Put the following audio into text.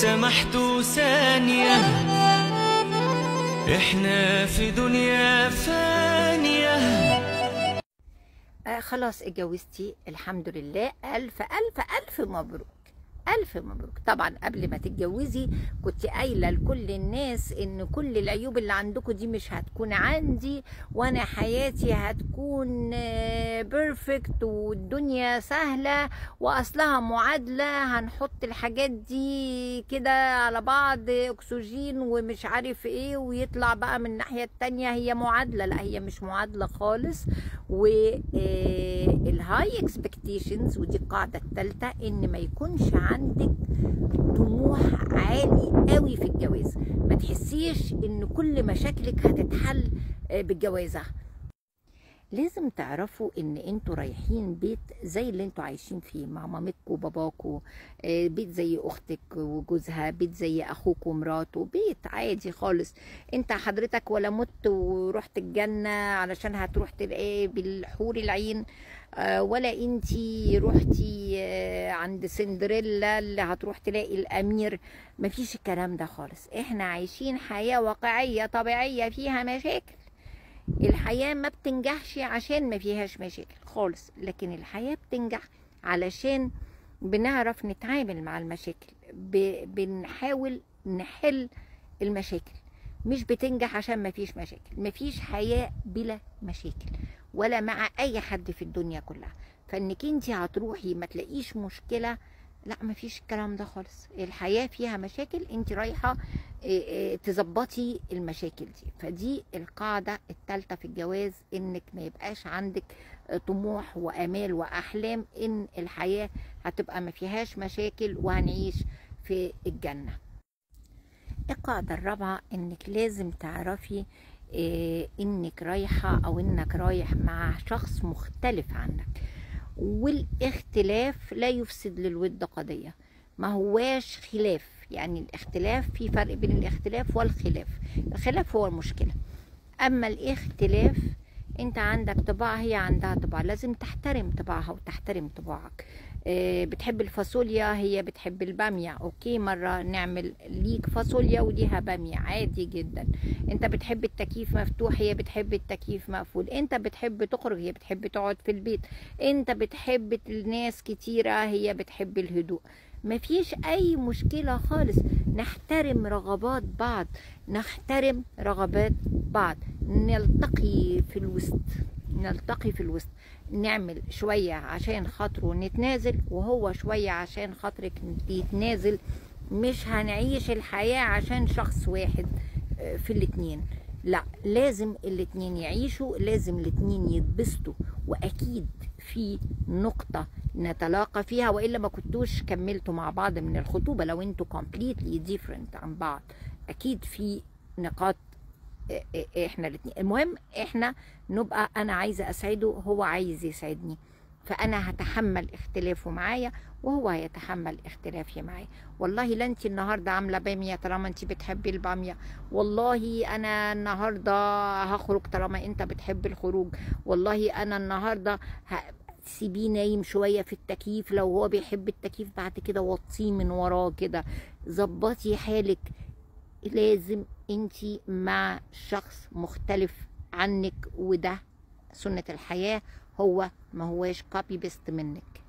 سمحتوا ثانية، احنا في دنيا فانية. خلاص اتجوزتي الحمد لله، ألف ألف ألف مبروك، ألف مبروك. طبعا قبل ما تتجوزي كنت قايلة لكل الناس إن كل العيوب اللي عندكم دي مش هتكون عندي، وأنا حياتي هتكون بيرفكت والدنيا سهلة، وأصلها معادلة، هنحط الحاجات دي كده على بعض أكسجين ومش عارف إيه، ويطلع بقى من الناحية التانية هي معادلة. لا، هي مش معادلة خالص. والهاي اكسبكتيشنز، ودي القاعدة الثالثة، إن ما يكونش عندك طموح عالي قوي في الجواز. ما تحسيش ان كل مشاكلك هتتحل بالجوازة. لازم تعرفوا ان انتوا رايحين بيت زي اللي انتوا عايشين فيه مع مامتكم وباباكم، بيت زي اختك وجوزها، بيت زي اخوك ومراته، بيت عادي خالص. انت حضرتك ولا مت ورحت الجنة علشان هتروح تلاقي بالحور العين، ولا انتي روحتي عند سندريلا اللي هتروح تلاقي الامير. مفيش الكلام ده خالص. احنا عايشين حياة واقعية طبيعية فيها مشاكل. الحياة ما بتنجحش عشان ما فيهاش مشاكل خالص، لكن الحياة بتنجح علشان بنعرف نتعامل مع المشاكل، بنحاول نحل المشاكل. مش بتنجح عشان ما فيش مشاكل. ما فيش حياة بلا مشاكل، ولا مع اي حد في الدنيا كلها. فانك انت هتروحي ما تلاقيش مشكلة، لا، ما فيش الكلام ده خالص. الحياة فيها مشاكل، انت رايحة تظبطي المشاكل دي. فدي القاعدة الثالثة في الجواز، انك ما يبقاش عندك طموح وامال واحلام ان الحياة هتبقى ما فيهاش مشاكل وهنعيش في الجنة. القاعدة الرابعة، انك لازم تعرفي انك رايحة او انك رايح مع شخص مختلف عنك، والاختلاف لا يفسد للود قضية. ما هواش خلاف، يعني الاختلاف، في فرق بين الاختلاف والخلاف. الخلاف هو المشكلة، اما الاختلاف انت عندك طباع هي عندها طباع، لازم تحترم طباعها وتحترم طباعك. بتحب الفاصوليا هي بتحب البامية، اوكي، مرة نعمل ليك فاصوليا وليها بامية، عادي جدا. انت بتحب التكييف مفتوح هي بتحب التكييف مقفول. انت بتحب تخرج هي بتحب تقعد في البيت. انت بتحب الناس كتيرة هي بتحب الهدوء. مفيش اي مشكلة خالص. نحترم رغبات بعض، نحترم رغبات بعض، نلتقي في الوسط، نلتقي في الوسط. نعمل شوية عشان خاطره نتنازل، وهو شوية عشان خاطرك يتنازل. مش هنعيش الحياة عشان شخص واحد في الاتنين، لا، لازم الاتنين يعيشوا، لازم الاتنين يتبسطوا. واكيد في نقطة نتلاقى فيها، وإلا ما كنتوش كملتوا مع بعض من الخطوبة لو انتوا completely different عن بعض. اكيد في نقاط احنا الاتنين، المهم احنا نبقى، انا عايزة اسعده، هو عايز يسعدني، فانا هتحمل اختلافه معايا وهو هيتحمل اختلافي معايا. والله لا انت النهارده عامله باميه طالما انت بتحبي الباميه، والله انا النهارده هخرج طالما انت بتحب الخروج، والله انا النهارده سيبيه نايم شويه في التكييف لو هو بيحب التكييف، بعد كده وطيه من وراه كده، ظبطي حالك. لازم انتي مع شخص مختلف عنك، وده سنة الحياة، هو ما هواش كوبي بيست منك.